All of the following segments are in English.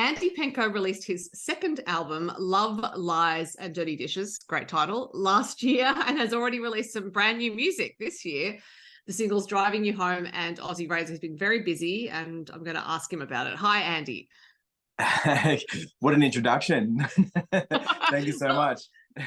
Andy Penkow released his second album, Love, Lies and Dirty Dishes, great title, last year, and has already released some brand new music this year. The singles Driving You Home and Aussie Rain has been very busy, and I'm going to ask him about it. Hi, Andy. What an introduction. Thank you so much.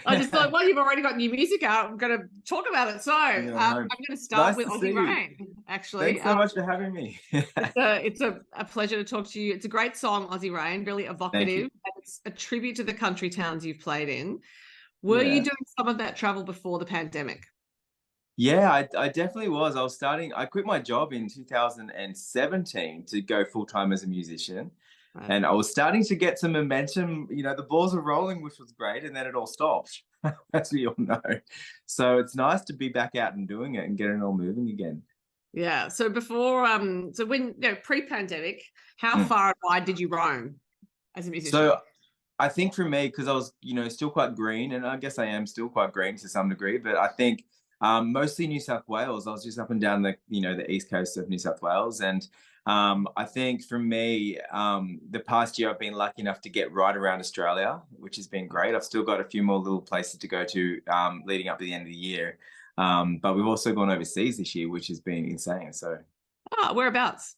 I just thought, well, you've already got new music out. I'm going to talk about it. So I'm going to start with Aussie Rain, actually. Thanks so much for having me. It's a pleasure to talk to you. It's a great song, Aussie Rain, really evocative. And it's a tribute to the country towns you've played in. Were you doing some of that travel before the pandemic? Yeah, I definitely was. I quit my job in 2017 to go full-time as a musician. Right. And I was starting to get some momentum, the balls were rolling, which was great. And then it all stopped, as we all know. So it's nice to be back out and doing it and getting it all moving again. Yeah. So pre-pandemic, how far and wide did you roam as a musician? So I think for me, because I was, still quite green, and I guess I am still quite green to some degree, but I think mostly New South Wales. I was just up and down the east coast of New South Wales. And I think for me, the past year, I've been lucky enough to get right around Australia, which has been great. I've still got a few more little places to go to leading up to the end of the year. But we've also gone overseas this year, which has been insane. So, whereabouts?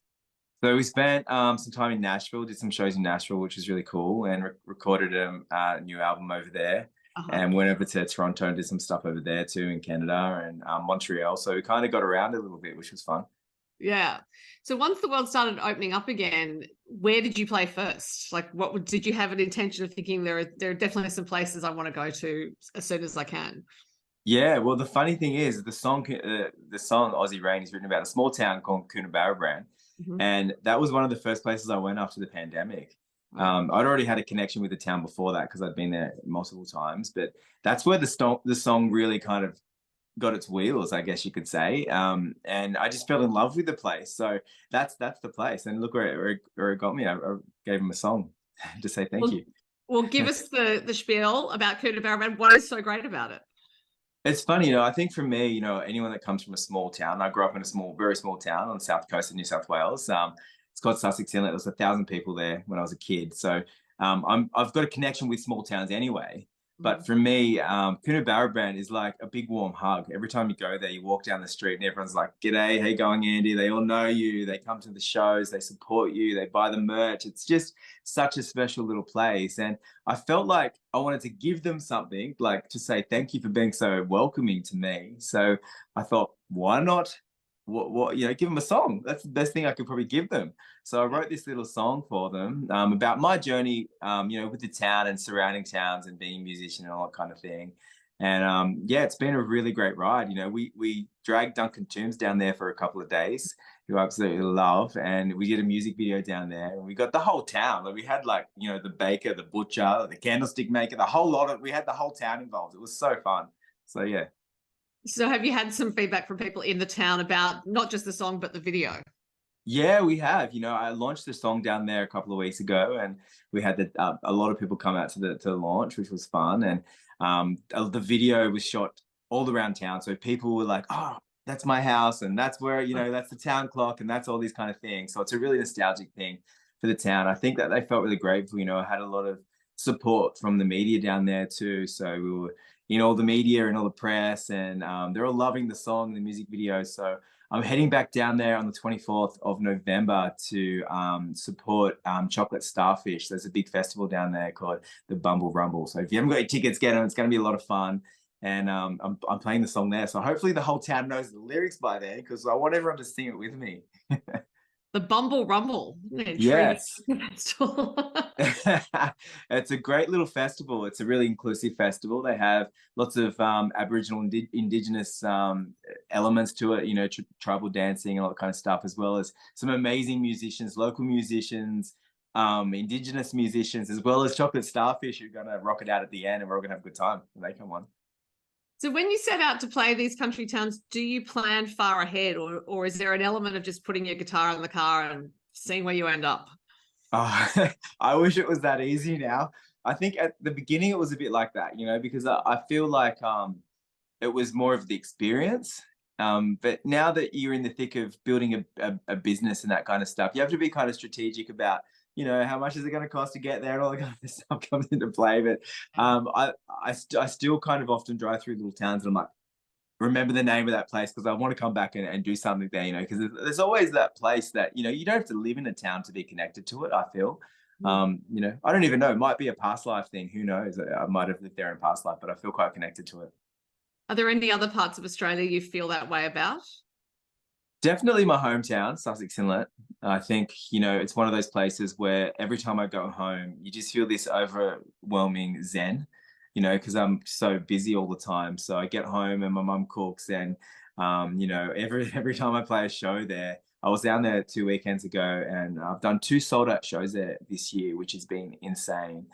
So we spent some time in Nashville, did some shows in Nashville, which was really cool, and recorded a new album over there. And went over to Toronto and did some stuff over there too, in Canada and Montreal. So we kind of got around a little bit, which was fun. Yeah. So once the world started opening up again, where did you play first? Like, did you have an intention of thinking there are definitely some places I want to go to as soon as I can? Yeah. Well, the funny thing is, the song Aussie Rain is written about a small town called Coonabarabran, and that was one of the first places I went after the pandemic. I'd already had a connection with the town before that because I'd been there multiple times, but that's where the song really kind of got its wheels, I guess you could say. And I just fell in love with the place. So that's the place. And look where it got me. I gave him a song to say thank you. Well, give us the spiel about Coonabarabran. What is so great about it? It's funny, I think for me, anyone that comes from a small town, I grew up in a very small town on the south coast of New South Wales. It's called Sussex Inlet. There was 1,000 people there when I was a kid. So I've got a connection with small towns anyway. But for me, Coonabarabran is like a big warm hug. Every time you go there, you walk down the street and everyone's like, "G'day, how you going, Andy?" They all know you. They come to the shows. They support you. They buy the merch. It's just such a special little place. And I felt like I wanted to give them something, like to say thank you for being so welcoming to me. So I thought, why not? Give them a song. That's the best thing I could probably give them. So I wrote this little song for them about my journey, with the town and surrounding towns and being a musician and all that kind of thing. And it's been a really great ride. We dragged Duncan Toombs down there for a couple of days, who I absolutely love, and we did a music video down there, and we got the whole town. Like, we had the baker, the butcher, the candlestick maker, the whole lot of. We had the whole town involved. It was so fun. So yeah. So have you had some feedback from people in the town about not just the song, but the video? Yeah, we have. I launched the song down there a couple of weeks ago, and we had a lot of people come out to the launch, which was fun. And the video was shot all around town. So people were like, "Oh, that's my house. And that's where, that's the town clock. And that's all these kind of things." So it's a really nostalgic thing for the town. I think that they felt really grateful. I had a lot of support from the media down there too. So we were all the media and all the press, and they're all loving the song and the music video. So I'm heading back down there on the 24th of November to support Chocolate Starfish. There's a big festival down there called the Bumble Rumble. So if you haven't got your tickets, get them. It's going to be a lot of fun. And I'm playing the song there. So hopefully the whole town knows the lyrics by then, because I want everyone to sing it with me. The Bumble Rumble. Yes. It's a great little festival. It's a really inclusive festival. They have lots of Aboriginal and Indigenous elements to it, tribal dancing and all that kind of stuff, as well as some amazing musicians, local musicians, Indigenous musicians, as well as Chocolate Starfish, who are going to rock it out at the end, and we're all going to have a good time when they come on. So when you set out to play these country towns, do you plan far ahead, or is there an element of just putting your guitar in the car and seeing where you end up? Oh, I wish it was that easy now. I think at the beginning it was a bit like that, because I feel like it was more of the experience. But now that you're in the thick of building a business and that kind of stuff, you have to be kind of strategic about, you know, how much is it going to cost to get there, and all that kind of stuff comes into play. But I still kind of often drive through little towns, and I'm like, remember the name of that place, because I want to come back and do something there, you know, because there's always that place that, you know, you don't have to live in a town to be connected to it, I feel. You know, I don't even know, it might be a past life thing, who knows, I might have lived there in past life, but I feel quite connected to it. Are there any other parts of Australia you feel that way about? Definitely my hometown, Sussex Inlet. I think, you know, it's one of those places where every time I go home, you just feel this overwhelming zen, you know, because I'm so busy all the time. So I get home and my mum cooks, and you know, every time I play a show there, I was down there 2 weekends ago, and I've done 2 sold-out shows there this year, which has been insane.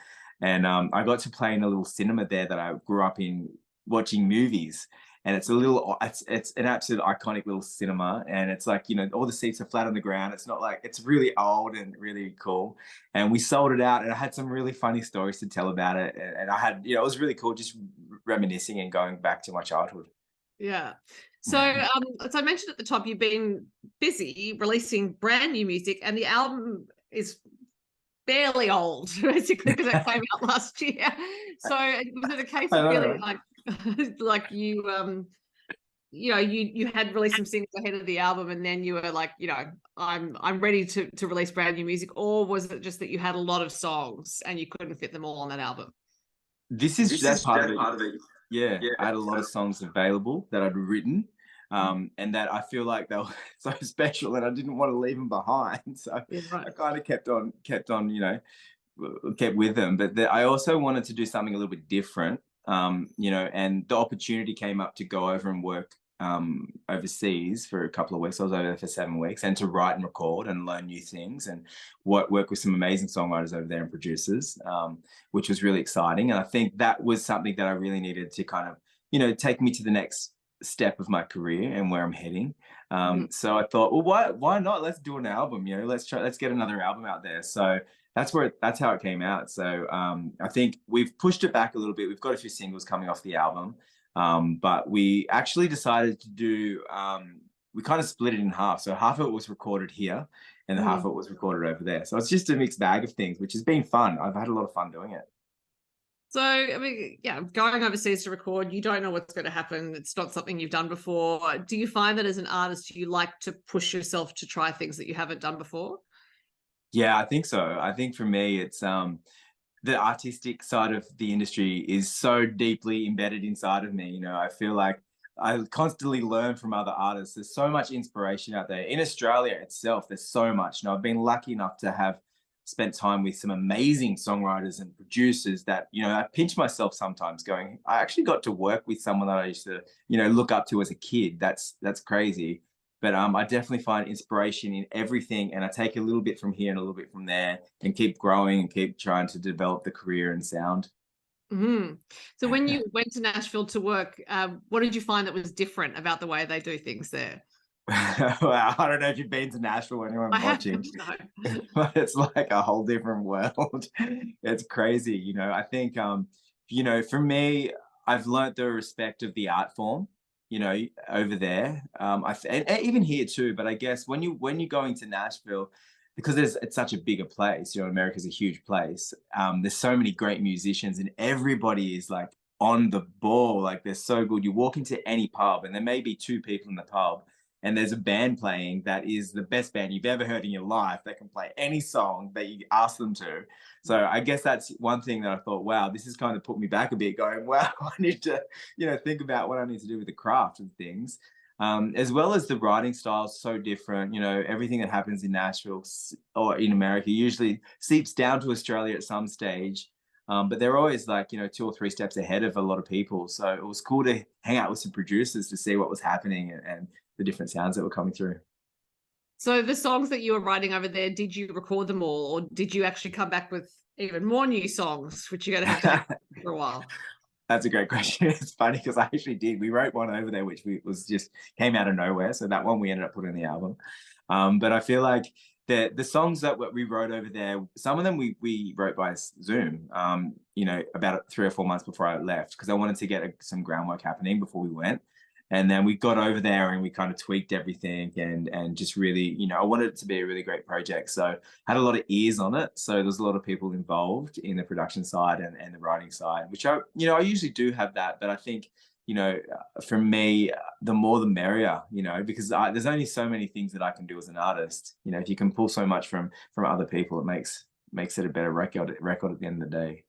And I got to play in a little cinema there that I grew up in watching movies. And it's a little, it's an absolute iconic little cinema, and it's like, you know, all the seats are flat on the ground. It's not like, it's really old and really cool. And we sold it out, and I had some really funny stories to tell about it. And I had, you know, it was really cool, just reminiscing and going back to my childhood. Yeah. So, as I mentioned at the top, you've been busy releasing brand new music, and the album is barely old, basically, because it came out last year. So, was it a case of really like, like you know, you had released some singles ahead of the album, and then you were like, you know, I'm ready to release brand new music, or was it just that you had a lot of songs and you couldn't fit them all on that album? That's part of it. Yeah, I had a lot of songs available that I'd written, and that I feel like they were so special, and I didn't want to leave them behind. So Yeah, right. I kind of kept on, you know, kept with them. But I also wanted to do something a little bit different, you know, and the opportunity came up to go over and work overseas for a couple of weeks. I was over there for 7 weeks, and to write and record and learn new things, and work with some amazing songwriters over there and producers, which was really exciting. And I think that was something that I really needed to kind of, you know, take me to the next step of my career and where I'm heading. So I thought, well, why not? Let's do an album, you know, let's get another album out there. So that's how it came out. So I think we've pushed it back a little bit. We've got a few singles coming off the album, but we actually decided to do, we kind of split it in half. So half of it was recorded here, and the half of it was recorded over there. So it's just a mixed bag of things, which has been fun. I've had a lot of fun doing it. So, I mean, yeah, going overseas to record, you don't know what's going to happen. It's not something you've done before. Do you find that as an artist, you like to push yourself to try things that you haven't done before? Yeah, I think so. I think for me, it's the artistic side of the industry is so deeply embedded inside of me. You know, I feel like I constantly learn from other artists. There's so much inspiration out there. In Australia itself, there's so much. You know, I've been lucky enough to have spent time with some amazing songwriters and producers that, you know, I pinch myself sometimes going, I actually got to work with someone that I used to, you know, look up to as a kid. That's crazy. But I definitely find inspiration in everything, and I take a little bit from here and a little bit from there, and keep growing and keep trying to develop the career and sound. So when you went to Nashville to work, what did you find that was different about the way they do things there? Well, I don't know if you've been to Nashville, anyone I watching, haven't, no. but it's like a whole different world. It's crazy, you know. I think, you know, for me, I've learned the respect of the art form, you know, over there. And even here too. But I guess when you're going to Nashville, because it's such a bigger place, you know, America's a huge place. There's so many great musicians, and everybody is like on the ball. Like, they're so good. You walk into any pub, and there may be two people in the pub, and there's a band playing that is the best band you've ever heard in your life. They can play any song that you ask them to. So I guess that's one thing that I thought, wow, this has kind of put me back a bit, going, wow, I need to, you know, think about what I need to do with the craft and things. As well as the writing style is so different. You know, everything that happens in Nashville or in America usually seeps down to Australia at some stage. But they're always like, you know, 2 or 3 steps ahead of a lot of people. So it was cool to hang out with some producers to see what was happening, and the different sounds that were coming through. So the songs that you were writing over there, did you record them all, or did you actually come back with even more new songs, which you're going to have to for a while? That's a great question. It's funny because I actually did. We wrote one over there, which was just came out of nowhere. So that one we ended up putting in the album. But I feel like the songs that we wrote over there, some of them we wrote by Zoom. You know, about 3 or 4 months before I left, because I wanted to get some groundwork happening before we went. And then we got over there and we kind of tweaked everything and just really, I wanted it to be a really great project. So had a lot of ears on it. So there's a lot of people involved in the production side and the writing side, which I usually do have that. But I think, for me, the more the merrier, because there's only so many things that I can do as an artist. If you can pull so much from other people, it makes it a better record at the end of the day.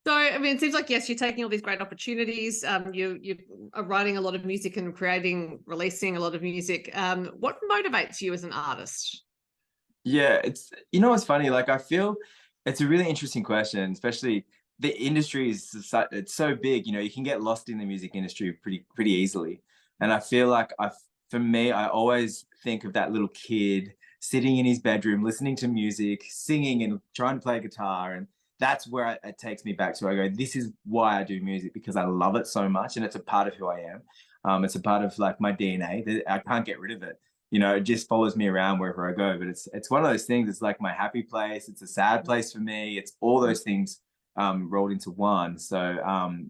So, I mean, it seems like, yes, you're taking all these great opportunities. You are writing a lot of music and releasing a lot of music. What motivates you as an artist? Yeah, it's funny. Like, I feel it's a really interesting question, especially the industry it's so big. You can get lost in the music industry pretty easily. And I feel like for me, I always think of that little kid sitting in his bedroom, listening to music, singing and trying to play guitar. And that's where it takes me back to. I go, this is why I do music, because I love it so much. And it's a part of who I am. It's a part of like my DNA. I can't get rid of it. It just follows me around wherever I go. But it's one of those things. It's like my happy place. It's a sad place for me. It's all those things rolled into one. So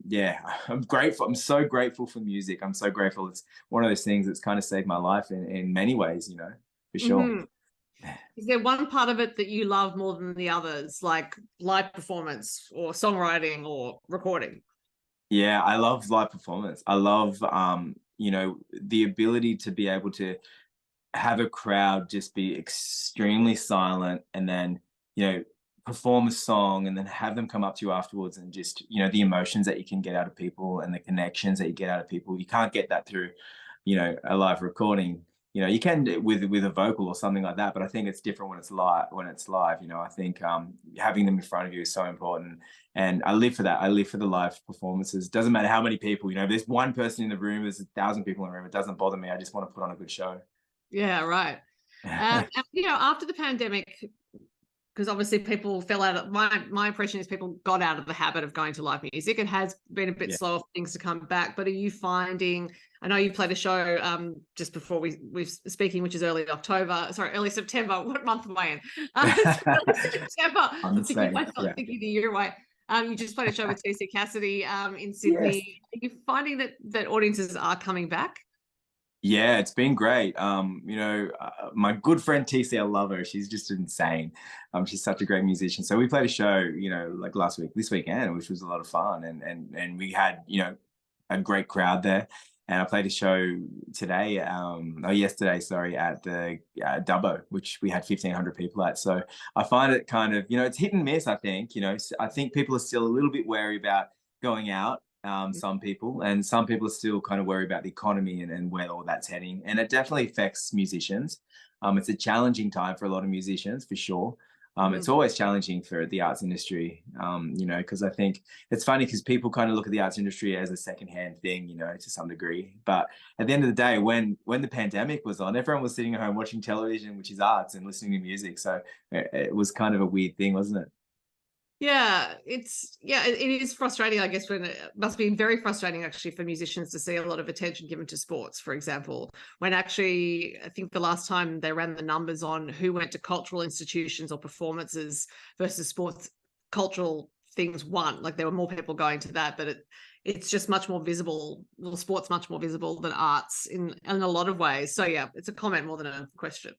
yeah, I'm grateful. I'm so grateful for music. I'm so grateful. It's one of those things that's kind of saved my life in many ways, for sure. Mm-hmm. Is there one part of it that you love more than the others, like live performance or songwriting or recording? Yeah, I love live performance. I love the ability to be able to have a crowd just be extremely silent and then, perform a song and then have them come up to you afterwards and just, the emotions that you can get out of people and the connections that you get out of people. You can't get that through, a live recording. You can with a vocal or something like that, but I think it's different when it's live. I think having them in front of you is so important. And I live for that. I live for the live performances. Doesn't matter how many people, if there's one person in the room, there's 1,000 people in the room, it doesn't bother me. I just want to put on a good show. Yeah, right. And, after the pandemic, because obviously people fell out of my impression is people got out of the habit of going to live music. It has been a bit slow for things to come back, but are you finding, I know you played a show just before we're speaking, which is early September. What month am I in? Early September. I'm thinking the year away. You just played a show with TC Cassidy in Sydney. Yes. Are you finding that audiences are coming back? Yeah, it's been great. My good friend TC, I love her. She's just insane. She's such a great musician. So we played a show, like this weekend, which was a lot of fun. And we had, a great crowd there. And I played a show yesterday, at the Dubbo, which we had 1,500 people at. So I find it kind of, it's hit and miss, I think. I think people are still a little bit wary about going out. Some people are still kind of worried about the economy and where all that's heading, and it definitely affects musicians. It's a challenging time for a lot of musicians, for sure. It's always challenging for the arts industry, because I think it's funny because people kind of look at the arts industry as a secondhand thing, to some degree. But at the end of the day, when the pandemic was on, everyone was sitting at home watching television, which is arts, and listening to music. So it was kind of a weird thing, wasn't it? Yeah, it is frustrating, I guess, when it must be very frustrating actually for musicians to see a lot of attention given to sports, for example, when actually I think the last time they ran the numbers on who went to cultural institutions or performances versus sports cultural things won, like there were more people going to that, but it's just much more visible. Well, sport's much more visible than arts in a lot of ways. So yeah, it's a comment more than a question.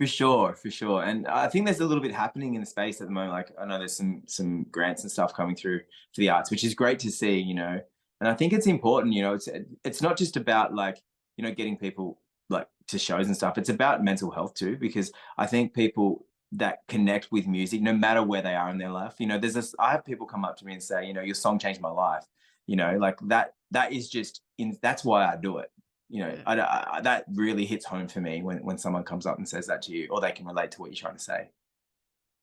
For sure. And I think there's a little bit happening in the space at the moment. Like, I know there's some grants and stuff coming through for the arts, which is great to see, and I think it's important, it's not just about like, getting people like to shows and stuff. It's about mental health too, because I think people that connect with music, no matter where they are in their life, I have people come up to me and say, your song changed my life, like that is just that's why I do it. That really hits home for me when someone comes up and says that to you, or they can relate to what you're trying to say.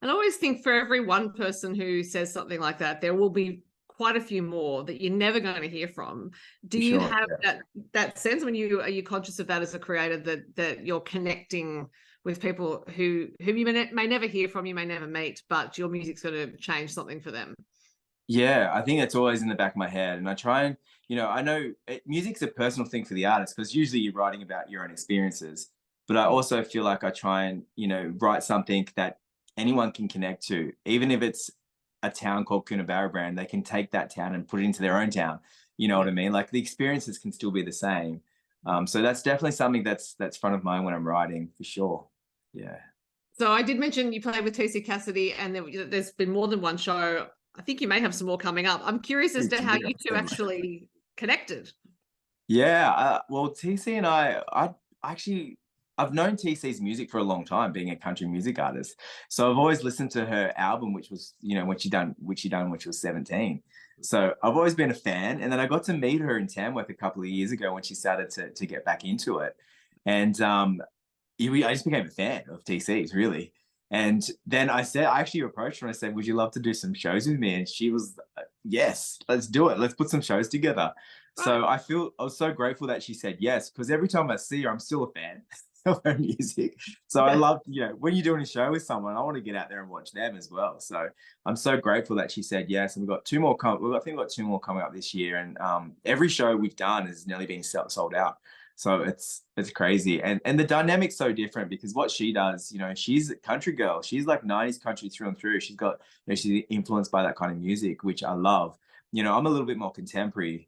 And I always think for every one person who says something like that, there will be quite a few more that you're never going to hear from. Do you have that sense when are you conscious of that as a creator, that you're connecting with people who you may never hear from, you may never meet, but your music's going to change something for them? Yeah, I think it's always in the back of my head. And I try and, I know music's a personal thing for the artist, because usually you're writing about your own experiences. But I also feel like I try and, write something that anyone can connect to, even if it's a town called Coonabarabran. They can take that town and put it into their own town. You know what I mean? Like the experiences can still be the same. So that's definitely something that's front of mind when I'm writing, for sure. Yeah. So I did mention you played with TC Cassidy, and there's been more than one show. I think you may have some more coming up. I'm curious as to how you two actually connected. Yeah, well, TC and I actually, I've known TC's music for a long time, being a country music artist. So I've always listened to her album, which was, you know, when she done, which she was 17. So I've always been a fan. And then I got to meet her in Tamworth a couple of years ago when she started to get back into it. And I just became a fan of TC's, really. And then I actually approached her and I said, would you love to do some shows with me? And she was, yes, let's do it. Let's put some shows together. So I was so grateful that she said yes, because every time I see her, I'm still a fan of her music. So I love, you know, when you're doing a show with someone, I want to get out there and watch them as well. So I'm so grateful that she said yes. And we've got two more I think we've got two more coming up this year. And every show we've done has nearly been sold out. So it's crazy. And the dynamic's so different because what she does, you know, she's a country girl. She's like 90s country through and through. She's got, you know, she's influenced by that kind of music, which I love. You know, I'm a little bit more contemporary.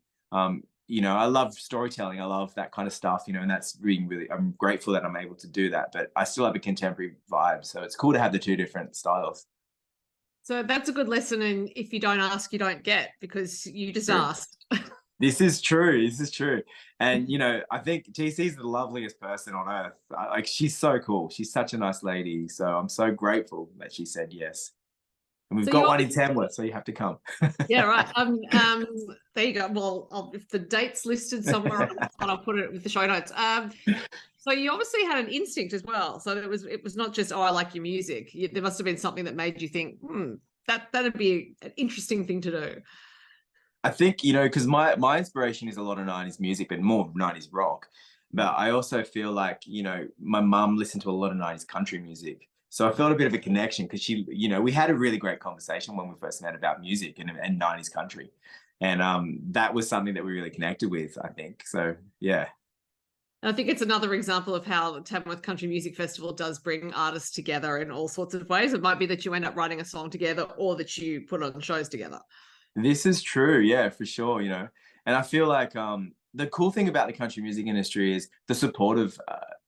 You know, I love storytelling. I love that kind of stuff, you know, and that's really, I'm grateful that I'm able to do that, but I still have a contemporary vibe. So it's cool to have the two different styles. So that's a good lesson. And if you don't ask, you don't get, because you just asked. This is true. This is true. And, you know, I think TC's the loveliest person on earth. Like, she's so cool. She's such a nice lady. So I'm so grateful that she said yes. And we've got one in Tamworth, so you have to come. Yeah, right. There you go. Well, if the date's listed somewhere, I'll put it with the show notes. So you obviously had an instinct as well. So it was not just, oh, I like your music. There must have been something that made you think, that'd be an interesting thing to do. I think, you know, because my inspiration is a lot of 90s music, but more 90s rock. But I also feel like, you know, my mum listened to a lot of 90s country music. So I felt a bit of a connection because she, you know, we had a really great conversation when we first met about music and 90s country. And that was something that we really connected with, I think. So, yeah. I think it's another example of how the Tamworth Country Music Festival does bring artists together in all sorts of ways. It might be that you end up writing a song together or that you put on shows together. This is true, yeah, for sure, you know. And I feel like the cool thing about the country music industry is the support of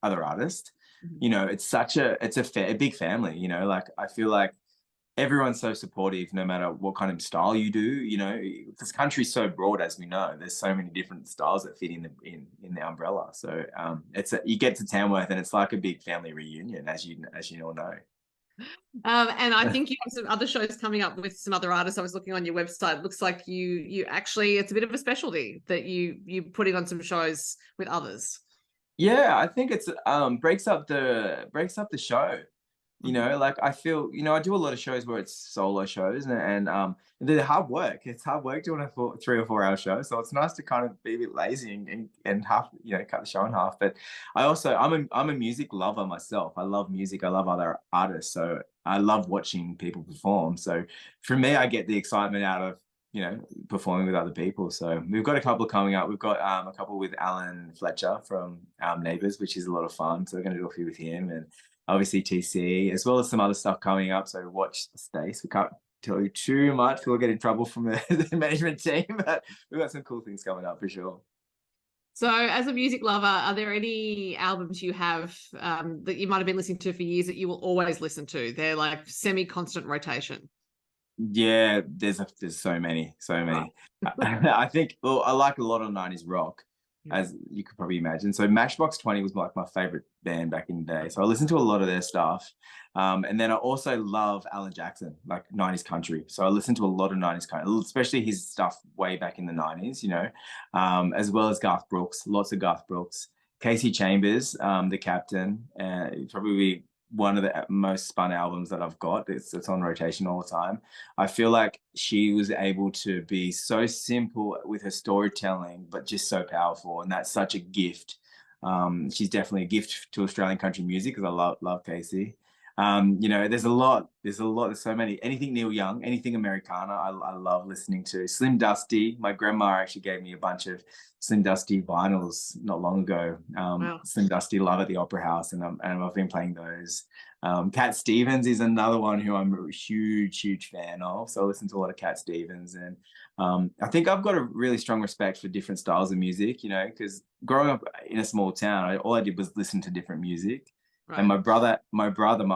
other artists. You know, it's a big family, you know, like I feel like everyone's so supportive no matter what kind of style you do, you know. This country's so broad, as we know. There's so many different styles that fit in the umbrella. So you get to Tamworth and it's like a big family reunion, as you all know. And I think you have some other shows coming up with some other artists. I was looking on your website. It looks like you actually, it's a bit of a specialty that you putting on some shows with others. Yeah, I think it's breaks up the show. You know, like I feel, you know, I do a lot of shows where it's solo shows and they're hard work. It's hard work doing a 3 or 4 hour show. So it's nice to kind of be a bit lazy and half, you know, cut the show in half. But I'm a music lover myself. I love music. I love other artists. So I love watching people perform. So for me, I get the excitement out of, you know, performing with other people. So we've got a couple coming up. We've got a couple with Alan Fletcher from Neighbours, which is a lot of fun. So we're going to do a few with him and obviously TC, as well as some other stuff coming up. So watch the space. We can't tell you too much. We'll get in trouble from the management team, but we've got some cool things coming up for sure. So as a music lover, are there any albums you have that you might have been listening to for years that you will always listen to? They're like semi-constant rotation. Yeah, there's so many. I think, well, I like a lot of 90s rock, as you could probably imagine. So Matchbox 20 was like my favorite band back in the day. So I listened to a lot of their stuff. And then I also love Alan Jackson, like 90s country. So I listened to a lot of 90s country, especially his stuff way back in the 90s, you know, as well as Garth Brooks, lots of Garth Brooks. Casey Chambers, The Captain, probably one of the most spun albums that I've got. It's on rotation all the time. I feel like she was able to be so simple with her storytelling, but just so powerful. And that's such a gift. She's definitely a gift to Australian country music because I love Casey. You know, there's so many, anything Neil Young, anything Americana, I love listening to. Slim Dusty, my grandma actually gave me a bunch of Slim Dusty vinyls not long ago. Wow. Slim Dusty Love at the Opera House, and I've been playing those. Cat Stevens is another one who I'm a huge fan of. So I listen to a lot of Cat Stevens, and I think I've got a really strong respect for different styles of music, you know, because growing up in a small town, all I did was listen to different music. Right. And my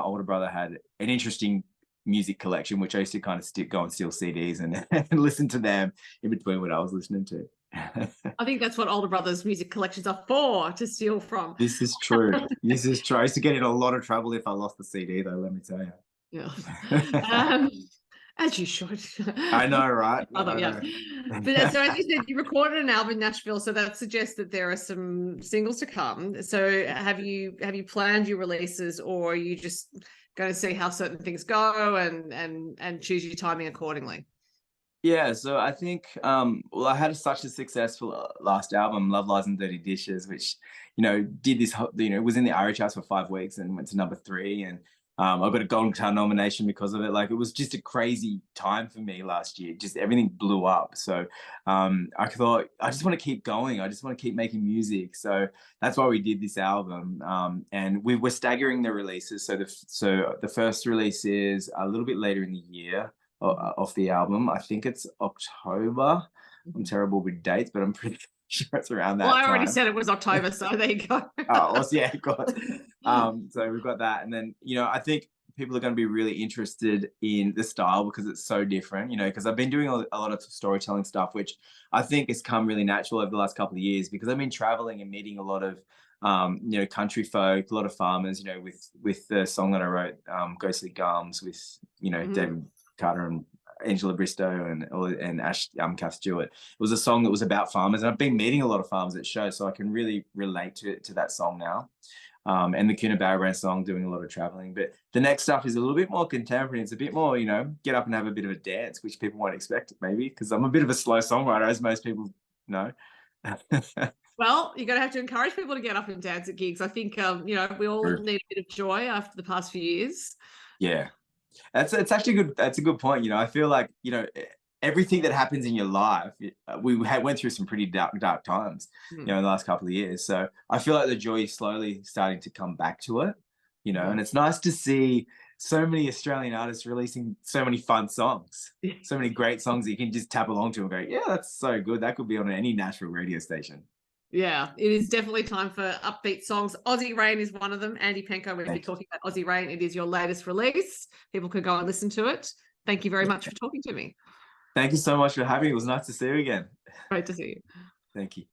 older brother had an interesting music collection, which I used to kind of go and steal CDs and listen to them in between what I was listening to. I think that's what older brothers' music collections are for, to steal from. This is true. This is true. I used to get in a lot of trouble if I lost the CD, though, let me tell you. Yeah. As you should. I know, right? Yeah. But so as you said, you recorded an album in Nashville, so that suggests that there are some singles to come. So have you planned your releases, or are you just going to see how certain things go and choose your timing accordingly? Yeah, so I think well, I had such a successful last album, Love Lies and Dirty Dishes, which, you know, did this, you know, was in the Irish charts for 5 weeks and went to #3, and I got a Golden Guitar nomination because of it. Like, it was just a crazy time for me last year. Just everything blew up. So I thought, I just want to keep going. I just want to keep making music. So that's why we did this album. And we were staggering the releases. So the first release is a little bit later in the year of the album. I think it's October. I'm terrible with dates, but I'm pretty sure it's around that time. Well, I already said it was October, so there you go. Oh, yeah, God. So we've got that. And then, you know, I think people are going to be really interested in the style because it's so different, you know, because I've been doing a lot of storytelling stuff, which I think has come really natural over the last couple of years, because I've been traveling and meeting a lot of, you know, country folk, a lot of farmers, you know, with the song that I wrote, Ghostly Gums, with, you know, David Carter and Angela Bristow and Ash Kath Stewart. It was a song that was about farmers, and I've been meeting a lot of farmers at shows, so I can really relate to that song now. And the Coonabarabran song, doing a lot of traveling. But the next stuff is a little bit more contemporary. It's a bit more, you know, get up and have a bit of a dance, which people won't expect maybe, because I'm a bit of a slow songwriter, as most people know. Well, you're going to have to encourage people to get up and dance at gigs. I think, you know, we all need a bit of joy after the past few years. Yeah. It's actually good. That's a good point. You know, I feel like, you know, everything that happens in your life, we went through some pretty dark times, you know, in the last couple of years. So I feel like the joy is slowly starting to come back to it, you know, and it's nice to see so many Australian artists releasing so many fun songs, so many great songs that you can just tap along to and go, yeah, that's so good. That could be on any Nashville radio station. Yeah, it is definitely time for upbeat songs. Aussie Rain is one of them. Andy Penkow, we'll be talking about Aussie Rain. It is your latest release. People could go and listen to it. Thank you very much for talking to me. Thank you so much for having me. It was nice to see you again. Great to see you. Thank you.